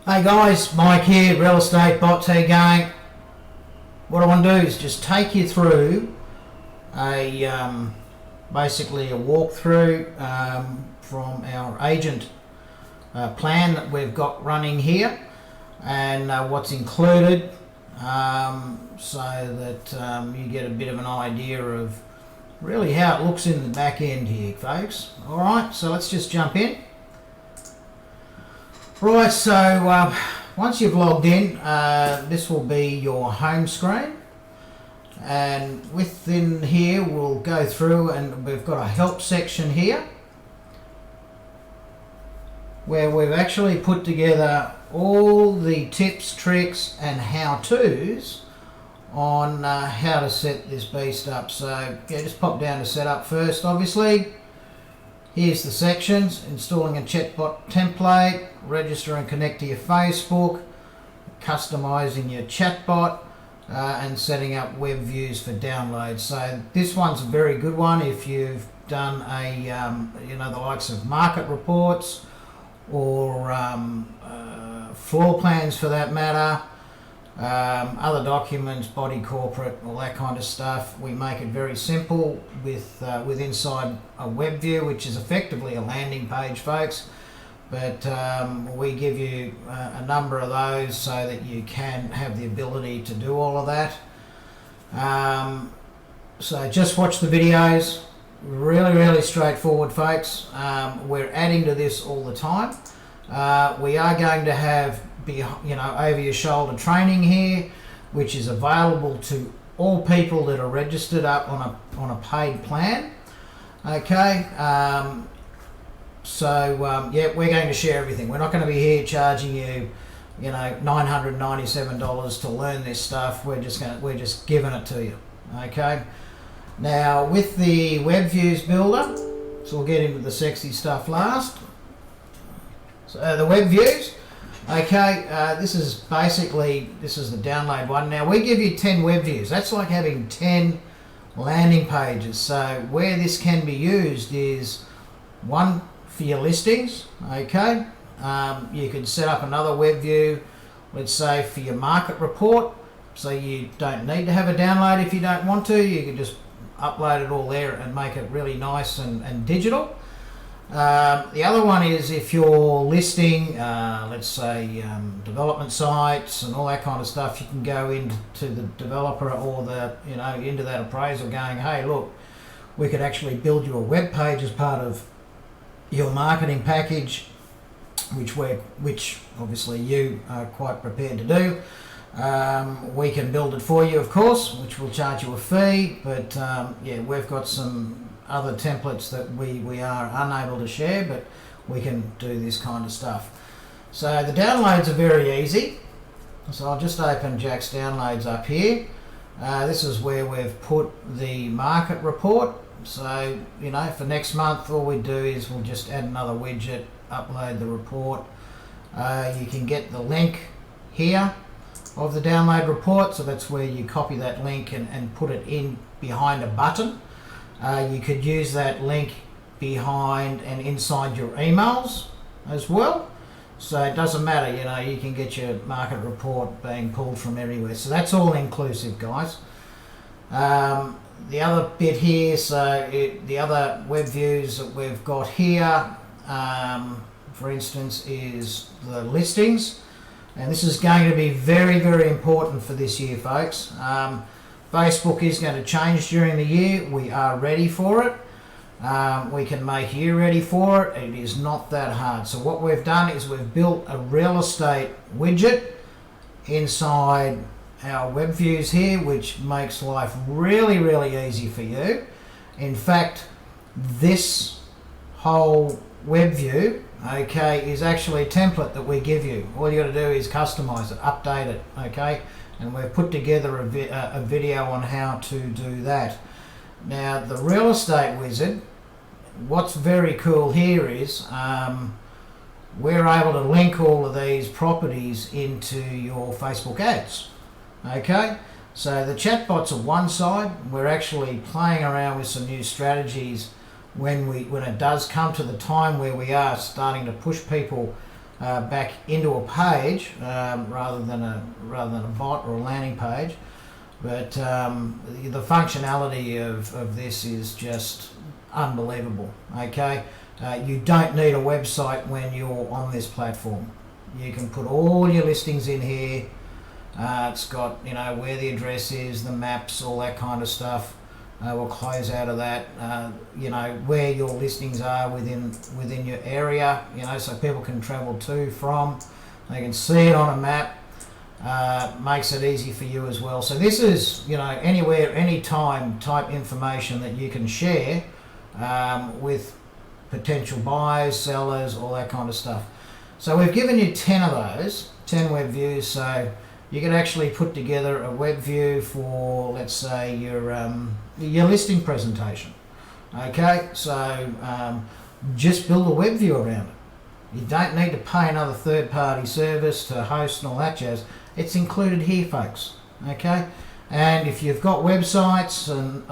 Hey guys, Mike here, Real Estate Bots. How you going? What I want to do is just take you through basically a walkthrough from our agent plan that we've got running here, and what's included, so that you get a bit of an idea of really how it looks in the back end here, folks. All right, so let's just jump in. Right, so once you've logged in, this will be your home screen, and within here we'll go through, and we've got a help section here where we've actually put together all the tips, tricks and how-tos on how to set this beast up. So yeah, just pop down to setup first. Obviously, here's the sections: installing a chatbot template, register and connect to your Facebook, customizing your chatbot, and setting up web views for download. So this one's a very good one if you've done the likes of market reports or floor plans for that matter, other documents, body corporate, all that kind of stuff. We make it very simple with inside a web view, which is effectively a landing page, folks. But we give you a number of those so that you can have the ability to do all of that. So just watch the videos. Really straightforward, folks. We're adding to this all the time. We are going to have over your shoulder training here, which is available to all people that are registered up on a paid plan. Okay. Yeah, we're going to share everything. We're not going to be here charging you, $997 to learn this stuff. We're just giving it to you. Okay. Now with the web views builder, so we'll get into the sexy stuff last. So the web views. Okay, this is the download one. Now we give you 10 web views. That's like having 10 landing pages. So where this can be used is one for your listings. Okay, you could set up another web view, let's say for your market report, so you don't need to have a download if you don't want to. You can just upload it all there and make it really nice and digital. The other one is if you're listing, let's say development sites and all that kind of stuff, you can go into the developer or into that appraisal going, hey look, we could actually build you a web page as part of your marketing package, which obviously you are quite prepared to do. We can build it for you, of course, which will charge you a fee, but yeah, we've got some other templates that we are unable to share, but we can do this kind of stuff. So the downloads are very easy. So I'll just open Jack's downloads up here. This is where we've put the market report. So, for next month, all we do is we'll just add another widget, upload the report. You can get the link here of the download report. So that's where you copy that link and put it in behind a button. You could use that link behind and inside your emails as well. So it doesn't matter, you can get your market report being pulled from everywhere. So that's all inclusive, guys. The other bit here, the other web views that we've got here, for instance, is the listings. And this is going to be very important for this year, folks. Facebook is going to change during the year. We are ready for it. We can make you ready for it. It is not that hard. So what we've done is we've built a real estate widget inside our web views here, which makes life really easy for you. In fact, this whole web view, okay, is actually a template that we give you. All you got to do is customize it, update it, okay? And we've put together a video on how to do that. Now, the real estate wizard, what's very cool here is we're able to link all of these properties into your Facebook ads. Okay, so the chatbots are one side. We're actually playing around with some new strategies when it does come to the time where we are starting to push people back into a page rather than a bot or a landing page. But the functionality of this is just unbelievable. Okay, you don't need a website when you're on this platform. You can put all your listings in here. It's got, you know, where the address is, the maps, all that kind of stuff. We'll close out of that. You know, where your listings are within your area, you know, so people can travel to, from. They can see it on a map. Makes it easy for you as well. So this is, you know, anywhere, anytime type information that you can share with potential buyers, sellers, all that kind of stuff. So we've given you 10 of those, 10 web views. So you can actually put together a web view for, let's say, your listing presentation. Okay, so just build a web view around it. You don't need to pay another third-party service to host and all that jazz. It's included here, folks. Okay, and if you've got websites and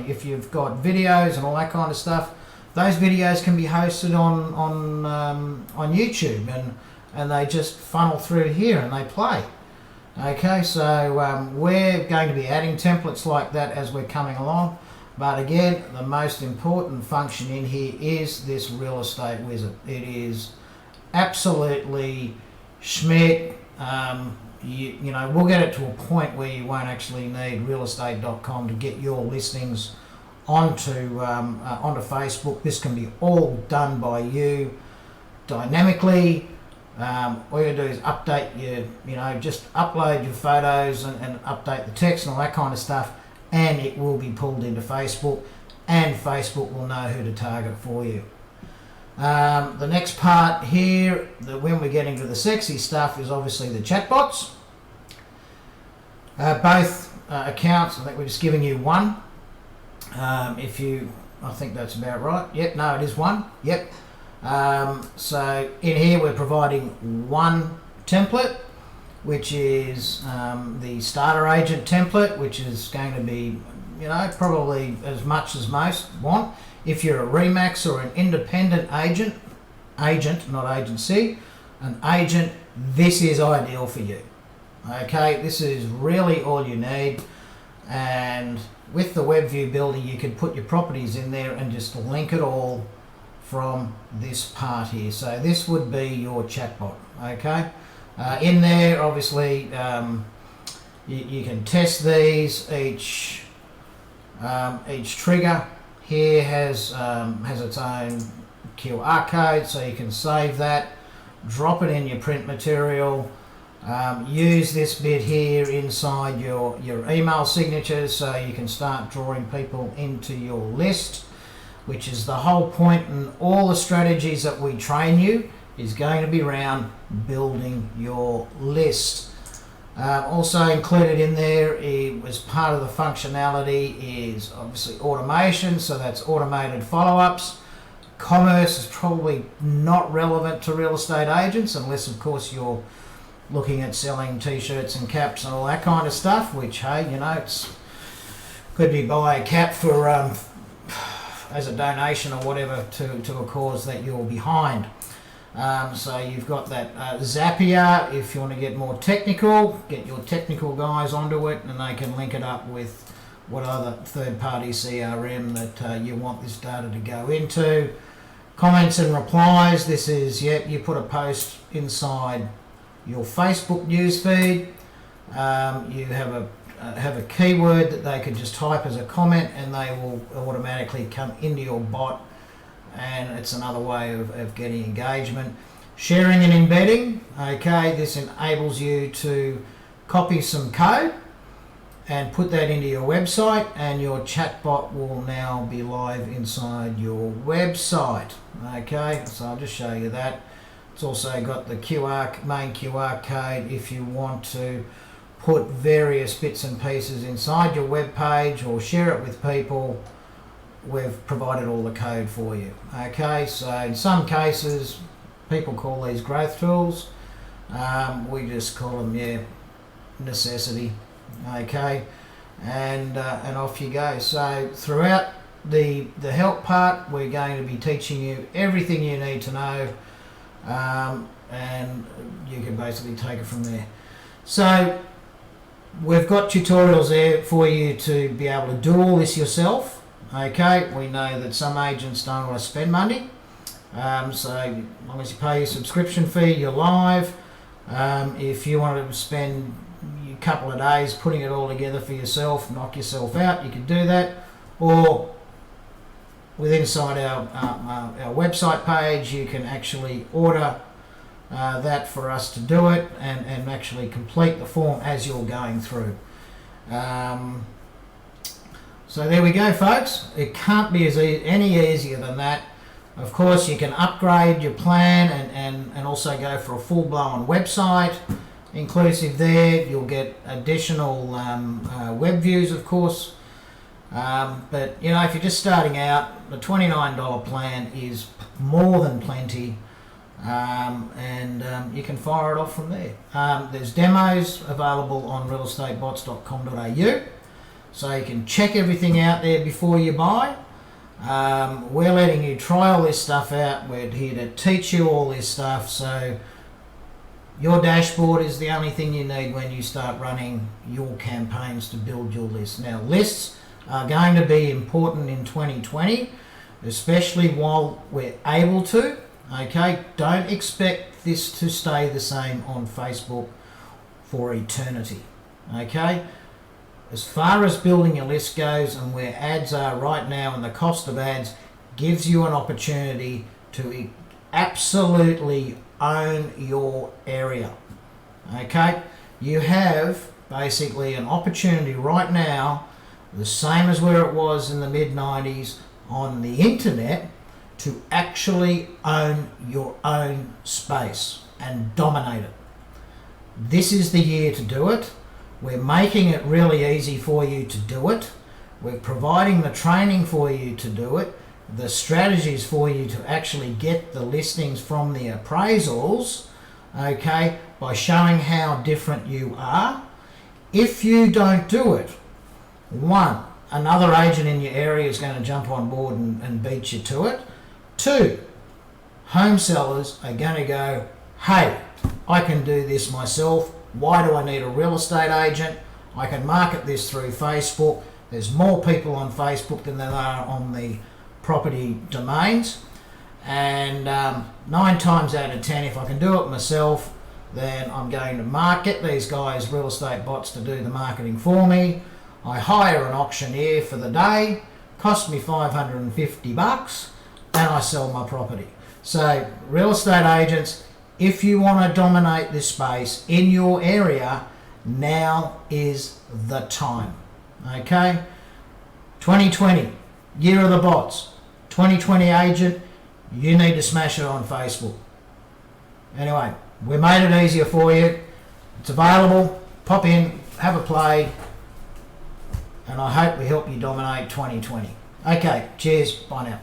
if you've got videos and all that kind of stuff, those videos can be hosted on YouTube, and they just funnel through here and they play. Okay, so we're going to be adding templates like that as we're coming along. But again, the most important function in here is this Real Estate Wizard. It is absolutely schmick. You know, we'll get it to a point where you won't actually need realestate.com to get your listings onto Facebook. This can be all done by you dynamically. All you do is update just upload your photos and update the text and all that kind of stuff, and it will be pulled into Facebook, and Facebook will know who to target for you. The next part here, when we get into the sexy stuff, is obviously the chatbots. Both accounts, I think we're just giving you one. I think that's about right. Yep, no, it is one. Yep. So in here we're providing one template, which is the starter agent template, which is going to be, you know, probably as much as most want. If you're a Remax or an independent agent, not agency, an agent, this is ideal for you. Okay, this is really all you need. And with the WebView Builder, you can put your properties in there and just link it all from this part here. So this would be your chatbot. Okay, in there, obviously, you can test these. Each trigger here has its own QR code, so you can save that, drop it in your print material, use this bit here inside your email signatures, so you can start drawing people into your list, which is the whole point. And all the strategies that we train you is going to be around building your list. Also included in there as part of the functionality is obviously automation, so that's automated follow-ups. Commerce is probably not relevant to real estate agents unless, of course, you're looking at selling t-shirts and caps and all that kind of stuff, which, hey, you know, it's could be buy a cap for as a donation or whatever to a cause that you're behind. So you've got that Zapier. If you want to get more technical, get your technical guys onto it, and they can link it up with what other third-party CRM that you want this data to go into. Comments and replies. This is, you put a post inside your Facebook newsfeed. You have a keyword that they can just type as a comment, and they will automatically come into your bot. And it's another way of getting engagement. Sharing and embedding. Okay, this enables you to copy some code and put that into your website, and your chatbot will now be live inside your website. Okay, so I'll just show you that. It's also got the main QR code if you want to put various bits and pieces inside your web page or share it with people. We've provided all the code for you. Okay, so in some cases, people call these growth tools. We just call them, necessity. Okay, and off you go. So throughout the help part, we're going to be teaching you everything you need to know. and you can basically take it from there. So we've got tutorials there for you to be able to do all this yourself. Okay, we know that some agents don't want to spend money, so as long as you pay your subscription fee, you're live. If you want to spend a couple of days putting it all together for yourself, knock yourself out, you can do that. Or inside our website page, you can actually order that for us to do it, and actually complete the form as you're going through. So there we go, folks. It can't be any easier than that. Of course, you can upgrade your plan and also go for a full-blown website inclusive there. You'll get additional web views, of course. But, you know, if you're just starting out, the $29 plan is more than plenty. You can fire it off from there. There's demos available on realestatebots.com.au, so you can check everything out there before you buy. We're letting you try all this stuff out. We're here to teach you all this stuff, so your dashboard is the only thing you need when you start running your campaigns to build your list. Now, lists are going to be important in 2020, especially while we're able to. Okay, don't expect this to stay the same on Facebook for eternity. Okay, as far as building your list goes and where ads are right now and the cost of ads gives you an opportunity to absolutely own your area. Okay, you have basically an opportunity right now, the same as where it was in the mid-90s on the internet, to actually own your own space and dominate it. This is the year to do it. We're making it really easy for you to do it. We're providing the training for you to do it, the strategies for you to actually get the listings from the appraisals, okay, by showing how different you are. If you don't do it, one, another agent in your area is going to jump on board and beat you to it. Two, home sellers are going to go, hey, I can do this myself. Why do I need a real estate agent? I can market this through Facebook. There's more people on Facebook than there are on the property domains. And 9 times out of 10, if I can do it myself, then I'm going to market these guys, Real Estate Bots, to do the marketing for me. I hire an auctioneer for the day, cost me $550, and I sell my property. So, real estate agents, if you want to dominate this space in your area, now is the time. Okay? 2020, year of the bots. 2020 agent, you need to smash it on Facebook. Anyway, we made it easier for you. It's available. Pop in, have a play, and I hope we help you dominate 2020. Okay, cheers. Bye now.